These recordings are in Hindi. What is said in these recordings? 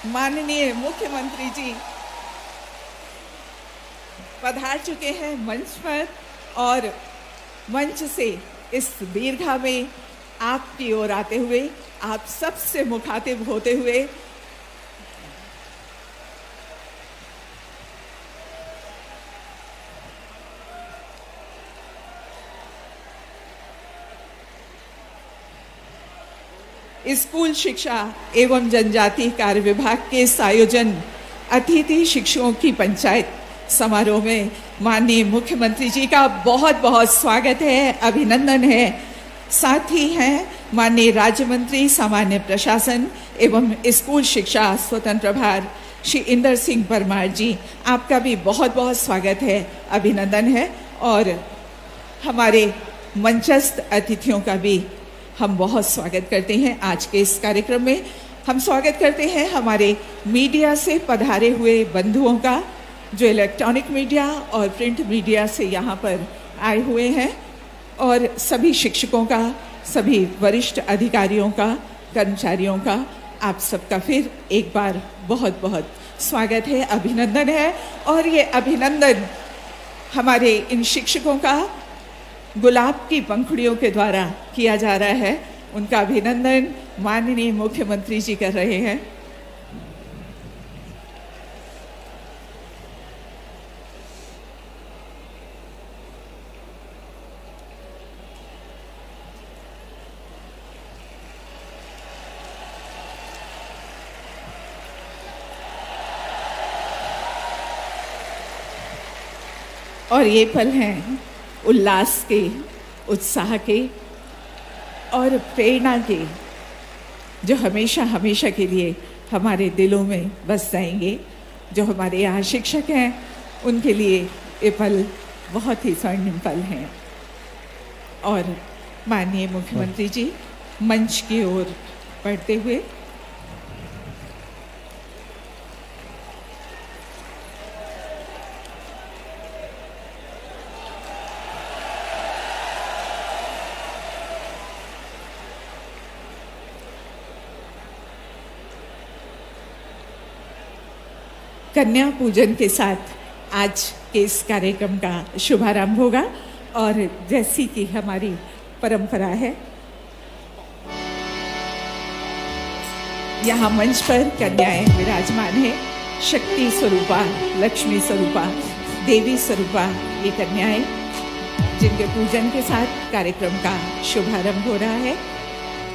माननीय मुख्यमंत्री जी पधार चुके हैं मंच पर और मंच से इस दीर्घा में आपकी ओर आते हुए, आप सबसे मुखातिब होते हुए स्कूल शिक्षा एवं जनजाति कार्य विभाग के इस आयोजन अतिथि शिक्षकों की पंचायत समारोह में माननीय मुख्यमंत्री जी का बहुत बहुत स्वागत है, अभिनंदन है। साथ ही हैं माननीय राज्य मंत्री सामान्य प्रशासन एवं स्कूल शिक्षा स्वतंत्र प्रभार श्री इंदर सिंह परमार जी, आपका भी बहुत बहुत स्वागत है, अभिनंदन है। और हमारे मंचस्थ अतिथियों का भी हम बहुत स्वागत करते हैं। आज के इस कार्यक्रम में हम स्वागत करते हैं हमारे मीडिया से पधारे हुए बंधुओं का, जो इलेक्ट्रॉनिक मीडिया और प्रिंट मीडिया से यहाँ पर आए हुए हैं, और सभी शिक्षकों का, सभी वरिष्ठ अधिकारियों का, कर्मचारियों का, आप सबका फिर एक बार बहुत बहुत स्वागत है, अभिनंदन है। और ये अभिनंदन हमारे इन शिक्षकों का गुलाब की पंखुड़ियों के द्वारा किया जा रहा है। उनका अभिनंदन माननीय मुख्यमंत्री जी कर रहे हैं। और ये पल हैं उल्लास के, उत्साह के और प्रेरणा के, जो हमेशा हमेशा के लिए हमारे दिलों में बस जाएंगे। जो हमारे यहाँ शिक्षक हैं उनके लिए ये पल बहुत ही स्वर्णिम पल हैं। और माननीय मुख्यमंत्री जी मंच की ओर बढ़ते हुए कन्या पूजन के साथ आज के इस कार्यक्रम का शुभारंभ होगा। और जैसी कि हमारी परंपरा है, यहाँ मंच पर कन्याएं विराजमान है। शक्ति स्वरूपा, लक्ष्मी स्वरूपा, देवी स्वरूपा, ये कन्याएं जिनके पूजन के साथ कार्यक्रम का शुभारंभ हो रहा है।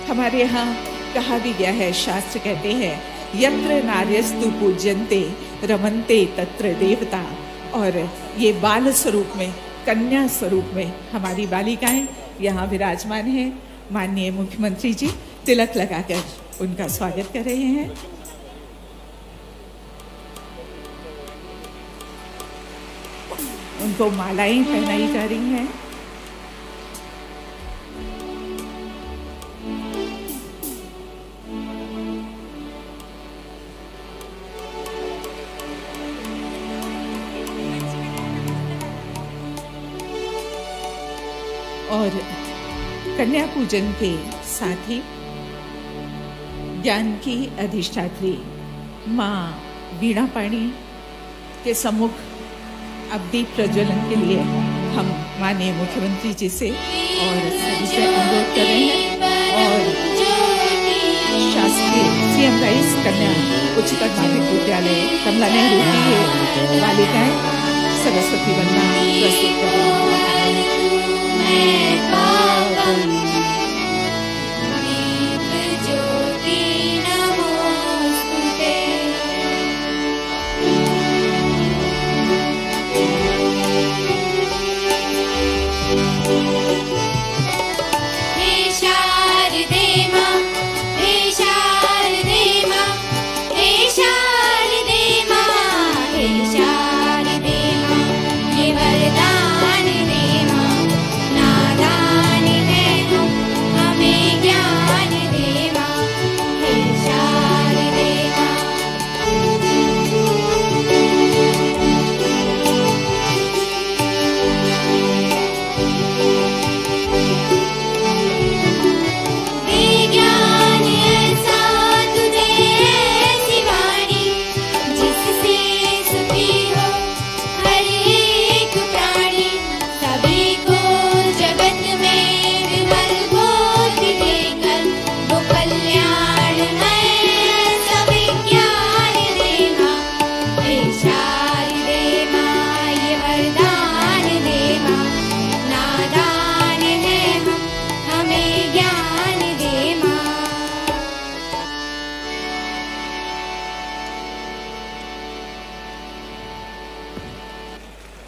हमारे यहाँ कहा भी गया है, शास्त्र कहते हैं यत्र नार्यस्तु पूज्यन्ते रमन्ते तत्र देवता। और ये बाल स्वरूप में, कन्या स्वरूप में हमारी बालिकाएं यहाँ विराजमान हैं। माननीय मुख्यमंत्री जी तिलक लगाकर उनका स्वागत कर रहे हैं। उनको मालाएं पहनाई जा रही हैं। और कन्या पूजन के साथ ही ज्ञान की अधिष्ठात्री माँ वीणा पाणी के सम्मुख अब दीप प्रज्वलन के लिए हम माननीय मुख्यमंत्री जी से और सभी से अनुरोध कर रहे हैं। और शासकीय सीएम राइस कन्या उच्चतर माध्यमिक विद्यालय कमला नेहरू की बालिकाएं सरस्वती वंदना प्रस्तुत कर रही हैं। वरदान दे मां, नादान है हम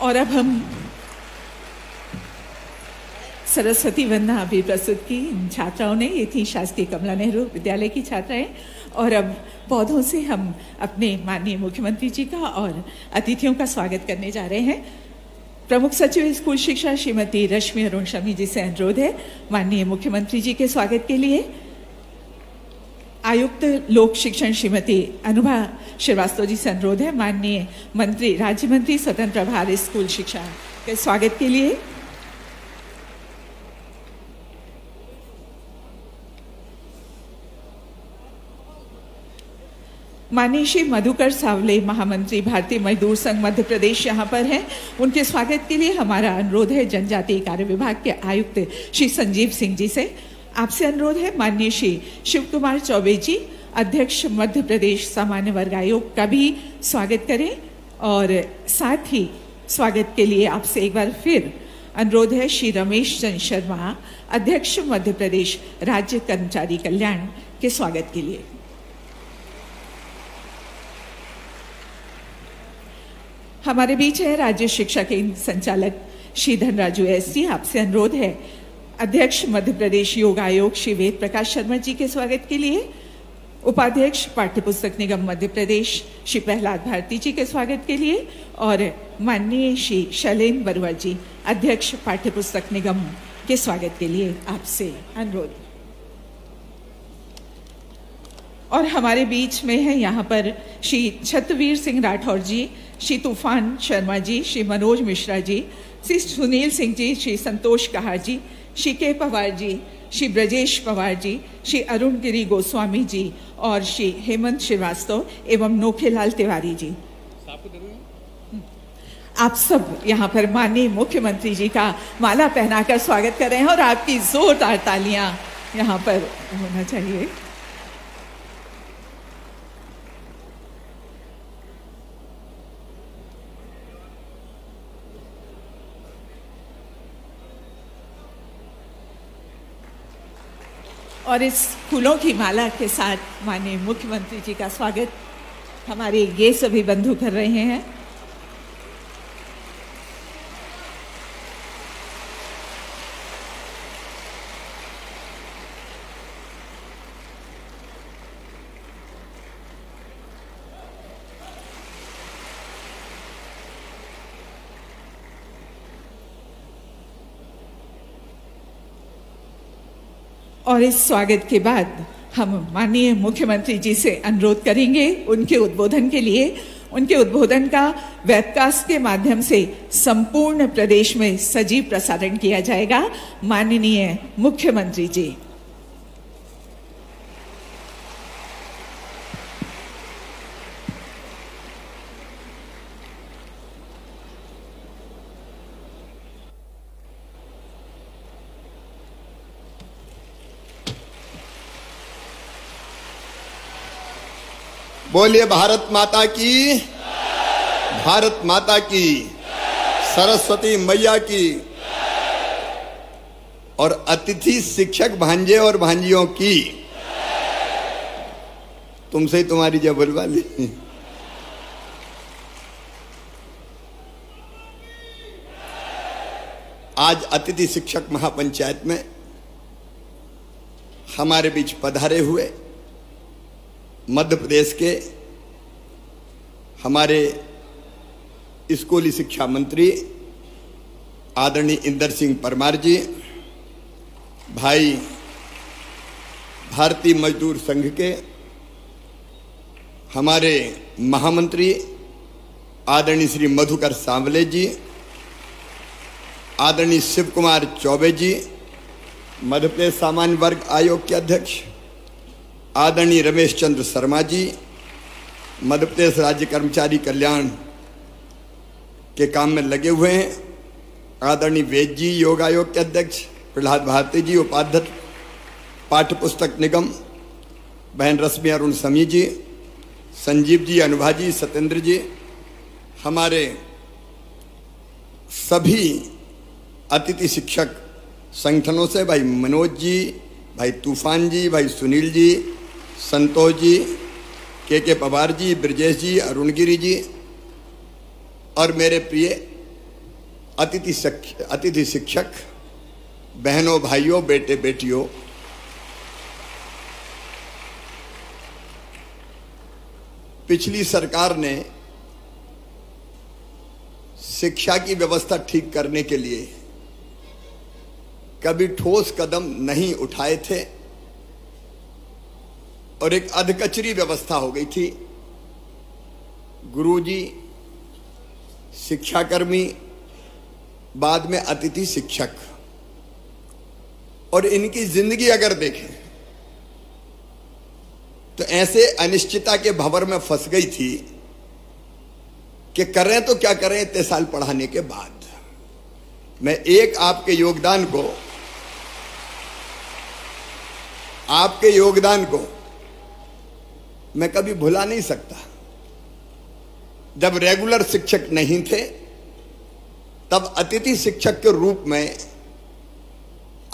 और अब हम सरस्वती वंदना अभी प्रस्तुत की इन छात्राओं ने। ये थी शासकीय कमला नेहरू विद्यालय की छात्राएं। और अब पौधों से हम अपने माननीय मुख्यमंत्री जी का और अतिथियों का स्वागत करने जा रहे हैं। प्रमुख सचिव स्कूल शिक्षा श्रीमती रश्मि अरुण शमी जी से अनुरोध है माननीय मुख्यमंत्री जी के स्वागत के लिए। आयुक्त लोक शिक्षण श्रीमती अनुभा श्रीवास्तव जी से अनुरोध है माननीय मंत्री राज्य मंत्री स्वतंत्र प्रभार स्कूल शिक्षा के स्वागत के लिए। माननीय श्री मधुकर सावले महामंत्री भारतीय मजदूर संघ मध्य प्रदेश यहाँ पर हैं। उनके स्वागत के लिए हमारा अनुरोध है जनजातीय कार्य विभाग के आयुक्त श्री संजीव सिंह जी से। आपसे अनुरोध है माननीय श्री शिव कुमार चौबे जी अध्यक्ष मध्य प्रदेश सामान्य वर्ग आयोग का भी स्वागत करें। और साथ ही स्वागत के लिए आपसे एक बार फिर अनुरोध है श्री रमेश चंद्र शर्मा अध्यक्ष मध्य प्रदेश राज्य कर्मचारी कल्याण के स्वागत के लिए। हमारे बीच है राज्य शिक्षा के संचालक श्री धनराजू एसटी। आपसे अनुरोध है अध्यक्ष मध्य प्रदेश योग आयोग श्री वेद प्रकाश शर्मा जी के स्वागत के लिए। उपाध्यक्ष पाठ्यपुस्तक निगम मध्य प्रदेश श्री प्रहलाद भारती जी के स्वागत के लिए। और माननीय श्री शैलेंद्र बरुआ जी अध्यक्ष पाठ्यपुस्तक निगम के स्वागत के लिए आपसे अनुरोध। और हमारे बीच में है यहाँ पर श्री छत्रवीर सिंह राठौर जी, श्री तूफान शर्मा जी, श्री मनोज मिश्रा जी, श्री सुनील सिंह जी, श्री संतोष कहार जी, श्री के पवार जी, श्री ब्रजेश पवार जी, श्री अरुण गिरी गोस्वामी जी और श्री हेमंत श्रीवास्तव एवं नोखेलाल तिवारी जी। आप सब यहाँ पर माननीय मुख्यमंत्री जी का माला पहनाकर स्वागत कर रहे हैं और आपकी जोरदार तालियां यहाँ पर होना चाहिए। और इस फूलों की माला के साथ माननीय मुख्यमंत्री जी का स्वागत हमारे ये सभी बंधु कर रहे हैं। और इस स्वागत के बाद हम माननीय मुख्यमंत्री जी से अनुरोध करेंगे उनके उद्बोधन के लिए। उनके उद्बोधन का वेबकास्ट के माध्यम से संपूर्ण प्रदेश में सजीव प्रसारण किया जाएगा। माननीय मुख्यमंत्री जी। बोलिए भारत माता की, भारत माता की, सरस्वती मैया की और अतिथि शिक्षक भांजे और भांजियों की। तुमसे ही तुम्हारी जय बुलवा ली। आज अतिथि शिक्षक महापंचायत में हमारे बीच पधारे हुए मध्य प्रदेश के हमारे स्कूली शिक्षा मंत्री आदरणीय इंदर सिंह परमार जी, भाई भारतीय मजदूर संघ के हमारे महामंत्री आदरणीय श्री मधुकर सांवले जी, आदरणीय शिव कुमार चौबे जी, मध्य प्रदेश सामान्य वर्ग आयोग के अध्यक्ष आदरणीय रमेश चंद्र शर्मा जी, मध्य प्रदेश राज्य कर्मचारी कल्याण के काम में लगे हुए हैं, आदरणीय वेद जी योग आयोग के अध्यक्ष प्रहलाद भारती जी, उपाध्यक्ष पाठ्यपुस्तक निगम बहन रश्मि अरुण शमी जी, संजीव जी, अनुभा जी, सत्येंद्र जी, हमारे सभी अतिथि शिक्षक संगठनों से भाई मनोज जी, भाई तूफान जी, भाई सुनील जी, संतोष जी, के पवार जी, ब्रजेश जी, अरुणगिरी जी और मेरे प्रिय अतिथि शिक्षक, बहनों भाइयों, बेटे बेटियों, पिछली सरकार ने शिक्षा की व्यवस्था ठीक करने के लिए कभी ठोस कदम नहीं उठाए थे और एक अधकचरी व्यवस्था हो गई थी। गुरुजी, शिक्षाकर्मी, बाद में अतिथि शिक्षक, और इनकी जिंदगी अगर देखें तो ऐसे अनिश्चितता के भंवर में फंस गई थी कि करें तो क्या करें इतने साल पढ़ाने के बाद। मैं एक आपके योगदान को मैं कभी भुला नहीं सकता। जब रेगुलर शिक्षक नहीं थे तब अतिथि शिक्षक के रूप में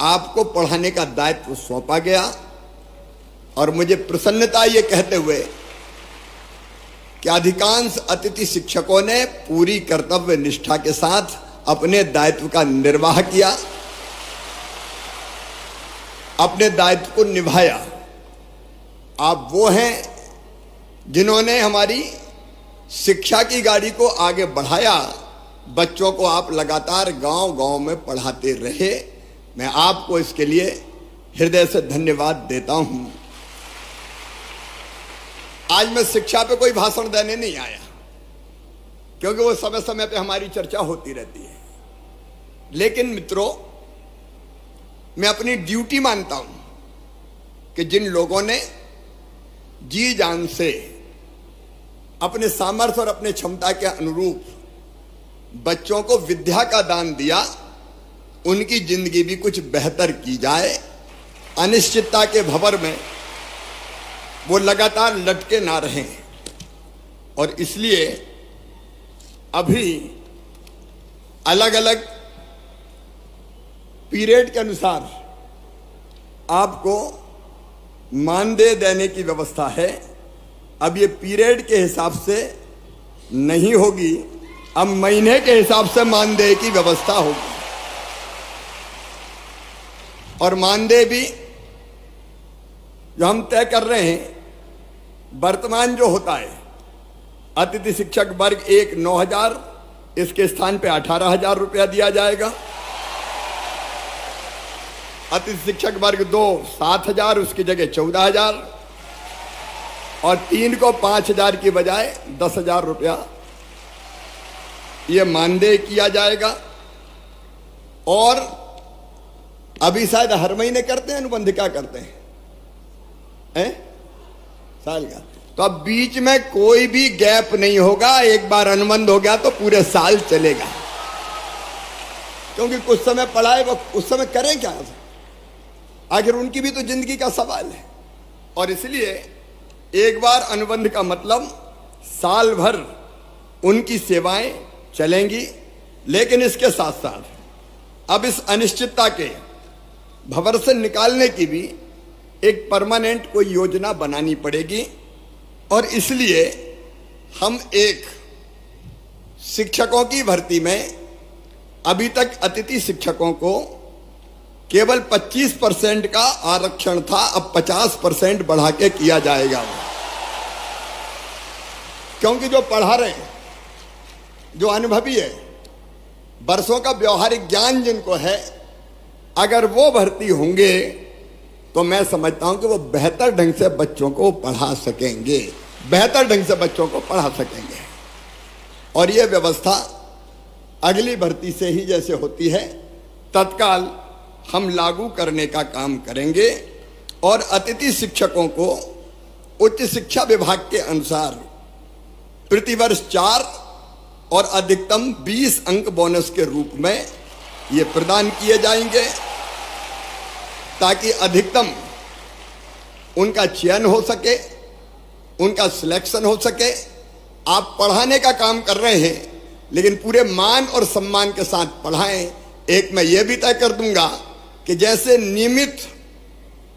आपको पढ़ाने का दायित्व सौंपा गया और मुझे प्रसन्नता ये कहते हुए कि अधिकांश अतिथि शिक्षकों ने पूरी कर्तव्य निष्ठा के साथ अपने दायित्व का निर्वाह किया, अपने दायित्व को निभाया। आप वो हैं जिन्होंने हमारी शिक्षा की गाड़ी को आगे बढ़ाया। बच्चों को आप लगातार गांव-गांव में पढ़ाते रहे। मैं आपको इसके लिए हृदय से धन्यवाद देता हूं। आज मैं शिक्षा पे कोई भाषण देने नहीं आया, क्योंकि वो समय समय पे हमारी चर्चा होती रहती है। लेकिन मित्रों, मैं अपनी ड्यूटी मानता हूं कि जिन लोगों ने जी जान से अपने सामर्थ्य और अपने क्षमता के अनुरूप बच्चों को विद्या का दान दिया, उनकी जिंदगी भी कुछ बेहतर की जाए। अनिश्चितता के भंवर में वो लगातार लटके ना रहें। और इसलिए अभी अलग अलग पीरियड के अनुसार आपको मानदेय देने की व्यवस्था है। अब ये पीरियड के हिसाब से नहीं होगी, अब महीने के हिसाब से मानदेय की व्यवस्था होगी। और मानदेय भी जो हम तय कर रहे हैं, वर्तमान जो होता है, अतिथि शिक्षक वर्ग 1 9,000, इसके स्थान पे 18,000 रुपया दिया जाएगा। अतिथि शिक्षक वर्ग 2 7,000, उसकी जगह 14,000, और 3 को 5,000 की बजाय 10,000 रुपया ये मानदेय किया जाएगा। और अभी शायद हर महीने करते हैं अनुबंध, क्या करते हैं साल का, तो अब बीच में कोई भी गैप नहीं होगा। एक बार अनुबंध हो गया तो पूरे साल चलेगा, क्योंकि कुछ समय पढ़ाए वो उस समय करें क्या, आखिर उनकी भी तो जिंदगी का सवाल है। और इसलिए एक बार अनुबंध का मतलब साल भर उनकी सेवाएं चलेंगी। लेकिन इसके साथ साथ अब इस अनिश्चितता के भंवर से निकालने की भी एक परमानेंट कोई योजना बनानी पड़ेगी। और इसलिए हम एक शिक्षकों की भर्ती में अभी तक अतिथि शिक्षकों को केवल 25% का आरक्षण था, अब 50% बढ़ा के किया जाएगा। क्योंकि जो पढ़ा रहे हैं, जो अनुभवी है, वर्षों का व्यवहारिक ज्ञान जिनको है, अगर वो भर्ती होंगे तो मैं समझता हूं कि वो बेहतर ढंग से बच्चों को पढ़ा सकेंगे, बेहतर ढंग से बच्चों को पढ़ा सकेंगे। और ये व्यवस्था अगली भर्ती से ही जैसे होती है तत्काल हम लागू करने का काम करेंगे। और अतिथि शिक्षकों को उच्च शिक्षा विभाग के अनुसार प्रतिवर्ष 4 और अधिकतम 20 अंक बोनस के रूप में ये प्रदान किए जाएंगे, ताकि अधिकतम उनका चयन हो सके, उनका सिलेक्शन हो सके। आप पढ़ाने का काम कर रहे हैं, लेकिन पूरे मान और सम्मान के साथ पढ़ाएं। एक मैं ये भी तय कर दूंगा कि जैसे नियमित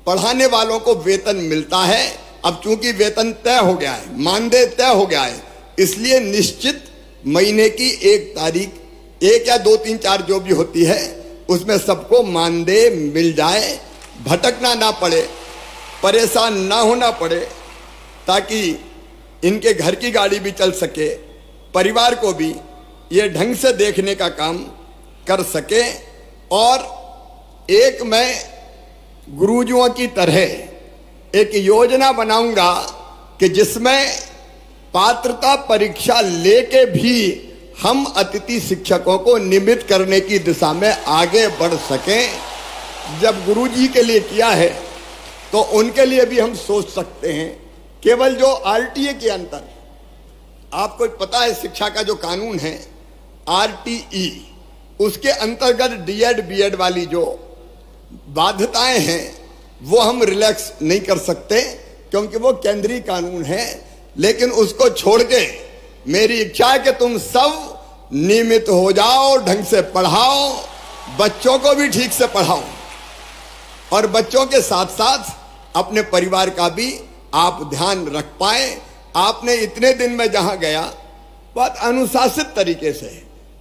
पढ़ाने वालों को वेतन मिलता है, अब चूंकि वेतन तय हो गया है, मानदेय तय हो गया है, इसलिए निश्चित महीने की 1 तारीख एक या दो तीन चार जो भी होती है उसमें सबको मानदेय मिल जाए, भटकना ना पड़े, परेशान ना होना पड़े, ताकि इनके घर की गाड़ी भी चल सके, परिवार को भी ये ढंग से देखने का काम कर सके। और एक मैं गुरुजियों की तरह एक योजना बनाऊंगा कि जिसमें पात्रता परीक्षा लेके भी हम अतिथि शिक्षकों को नियमित करने की दिशा में आगे बढ़ सकें। जब गुरुजी के लिए किया है तो उनके लिए भी हम सोच सकते हैं। केवल जो आरटीए के अंतर, आपको पता है शिक्षा का जो कानून है आरटीई, उसके अंतर्गत डीएड बीएड वाली जो बाध्यताएं हैं वो हम रिलैक्स नहीं कर सकते क्योंकि वो केंद्रीय कानून है। लेकिन उसको छोड़ के मेरी इच्छा है कि तुम सब नियमित हो जाओ, ढंग से पढ़ाओ, बच्चों को भी ठीक से पढ़ाओ और बच्चों के साथ साथ अपने परिवार का भी आप ध्यान रख पाए। आपने इतने दिन में जहां गया बहुत अनुशासित तरीके से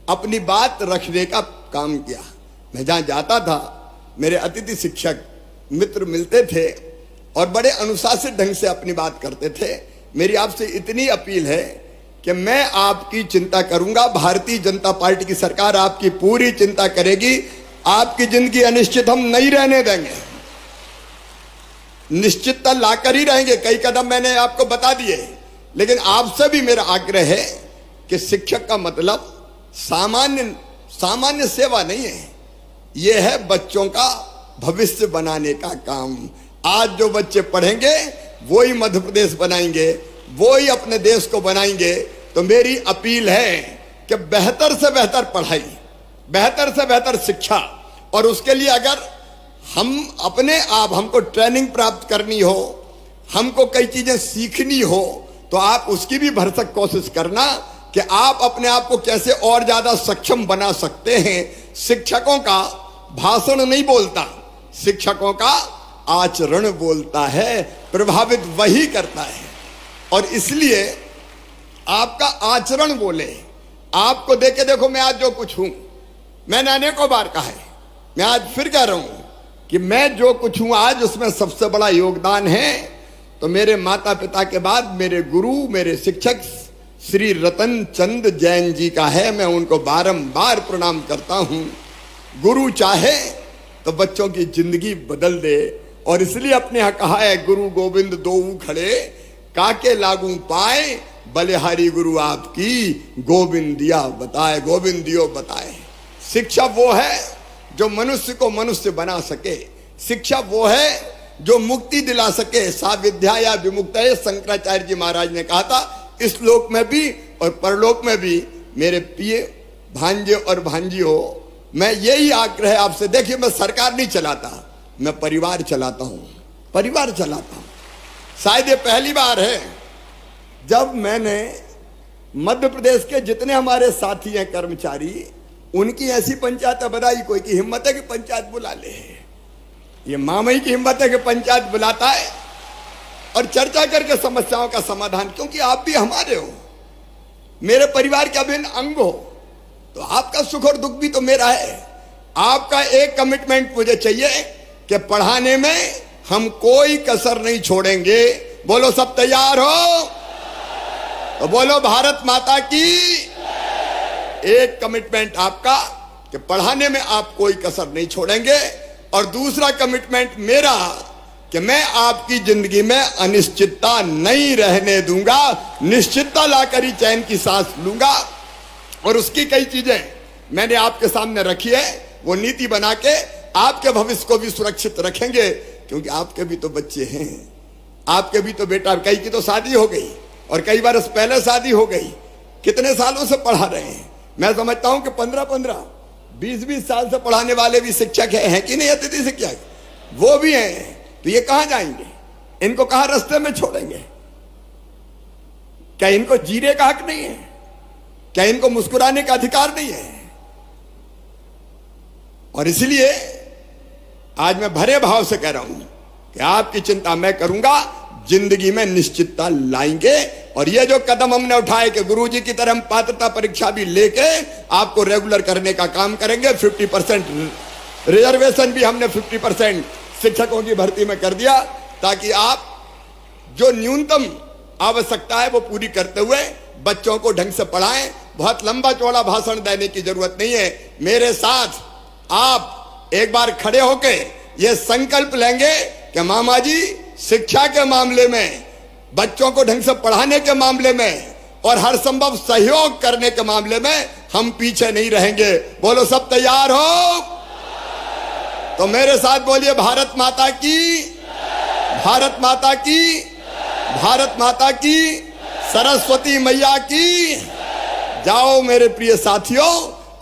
अपनी बात रखने का काम किया। मैं जहां जाता था मेरे अतिथि शिक्षक मित्र मिलते थे और बड़े अनुशासित ढंग से अपनी बात करते थे। मेरी आपसे इतनी अपील है कि मैं आपकी चिंता करूंगा, भारतीय जनता पार्टी की सरकार आपकी पूरी चिंता करेगी। आपकी जिंदगी अनिश्चित हम नहीं रहने देंगे, निश्चितता लाकर ही रहेंगे। कई कदम मैंने आपको बता दिए, लेकिन आपसे भी मेरा आग्रह है कि शिक्षक का मतलब सामान्य सेवा नहीं है, यह है बच्चों का भविष्य बनाने का काम। आज जो बच्चे पढ़ेंगे वो ही मध्य प्रदेश बनाएंगे, वो ही अपने देश को बनाएंगे। तो मेरी अपील है कि बेहतर से बेहतर पढ़ाई, बेहतर से बेहतर शिक्षा, और उसके लिए अगर हम अपने आप हमको ट्रेनिंग प्राप्त करनी हो, हमको कई चीजें सीखनी हो, तो आप उसकी भी भरसक कोशिश करना कि आप अपने आप को कैसे और ज्यादा सक्षम बना सकते हैं। शिक्षकों का भाषण नहीं बोलता, शिक्षकों का आचरण बोलता है, प्रभावित वही करता है। और इसलिए आपका आचरण बोले। आपको देखे देखो मैं आज जो कुछ हूं, मैंने अनेकों बार कहा है, मैं आज फिर कह रहा हूं कि मैं जो कुछ हूं आज, उसमें सबसे बड़ा योगदान है तो मेरे माता पिता के बाद मेरे गुरु, मेरे शिक्षक श्री रतन चंद जैन जी का है। मैं उनको बारंबार प्रणाम करता हूं। गुरु चाहे तो बच्चों की जिंदगी बदल दे, और इसलिए अपने यहां कहा है गुरु गोविंद दोऊ खड़े, काके लागू पाए, बलिहारी गुरु आपकी, गोविंद दिया बताए, गोविंद दियो बताए। शिक्षा वो है जो मनुष्य को मनुष्य बना सके, शिक्षा वो है जो मुक्ति दिला सके। सा विद्या या विमुक्त है, शंकराचार्य जी महाराज ने कहा था। इस लोक में भी और परलोक में भी मेरे प्रिय भांजे और भांजियों, मैं यही आग्रह आपसे, देखिए मैं सरकार नहीं चलाता, मैं परिवार चलाता हूं, परिवार चलाता हूं। शायद ये पहली बार है जब मैंने मध्य प्रदेश के जितने हमारे साथी हैं कर्मचारी, उनकी ऐसी पंचायत बनाई। कोई की हिम्मत है कि पंचायत बुला ले, ये मामई की हिम्मत है कि पंचायत बुलाता है और चर्चा करके समस्याओं का समाधान। क्योंकि आप भी हमारे हो, मेरे परिवार के अभिन्न अंग हो, तो आपका सुख और दुख भी तो मेरा है। आपका एक कमिटमेंट मुझे चाहिए कि पढ़ाने में हम कोई कसर नहीं छोड़ेंगे। बोलो सब तैयार हो तो बोलो भारत माता की। एक कमिटमेंट आपका कि पढ़ाने में आप कोई कसर नहीं छोड़ेंगे, और दूसरा कमिटमेंट मेरा कि मैं आपकी जिंदगी में अनिश्चितता नहीं रहने दूंगा, निश्चितता लाकर ही चैन की सांस लूंगा। और उसकी कई चीजें मैंने आपके सामने रखी है, वो नीति बना के आपके भविष्य को भी सुरक्षित रखेंगे। क्योंकि आपके भी तो बच्चे हैं, आपके भी तो बेटा, कई की तो शादी हो गई और कई बार पहले शादी हो गई। कितने सालों से पढ़ा रहे हैं? मैं समझता हूं कि 15-15, 20-20 साल से पढ़ाने वाले भी शिक्षक हैं कि नहीं? अतिथि शिक्षक वो भी हैं। तो ये कहां जाएंगे? इनको कहां रास्ते में छोड़ेंगे? क्या इनको जीने का हक नहीं है? क्या इनको मुस्कुराने का अधिकार नहीं है? और इसलिए आज मैं भरे भाव से कह रहा हूं कि आपकी चिंता मैं करूंगा, जिंदगी में निश्चितता लाएंगे और ये जो कदम हमने उठाए कि गुरुजी की तरह हम पात्रता परीक्षा भी लेके आपको रेगुलर करने का काम करेंगे। 50% रिजर्वेशन भी हमने 50% शिक्षकों की भर्ती में कर दिया, ताकि आप जो न्यूनतम आवश्यकता है वो पूरी करते हुए बच्चों को ढंग से पढ़ाएं। बहुत लंबा चौड़ा भाषण देने की जरूरत नहीं है। मेरे साथ आप एक बार खड़े होके ये संकल्प लेंगे कि मामा जी शिक्षा के मामले में, बच्चों को ढंग से पढ़ाने के मामले में और हर संभव सहयोग करने के मामले में हम पीछे नहीं रहेंगे। बोलो सब तैयार हो? तो मेरे साथ बोलिए भारत माता की, भारत माता की, भारत माता की, सरस्वती मैया की। जाओ मेरे प्रिय साथियों,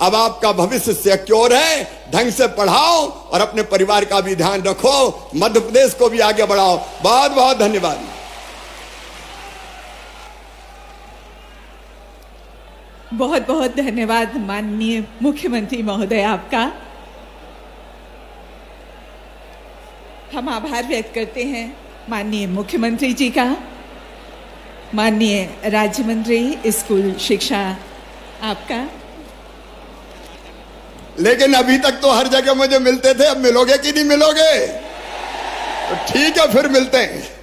अब आपका भविष्य सिक्योर है। ढंग से पढ़ाओ और अपने परिवार का भी ध्यान रखो, मध्य प्रदेश को भी आगे बढ़ाओ। बहुत बहुत धन्यवाद। बहुत बहुत धन्यवाद माननीय मुख्यमंत्री महोदय आपका। हम आभार व्यक्त करते हैं माननीय मुख्यमंत्री जी का। माननीय राज्य मंत्री स्कूल शिक्षा आपका। लेकिन अभी तक तो हर जगह मुझे मिलते थे, अब मिलोगे कि नहीं मिलोगे? तो ठीक है, फिर मिलते हैं।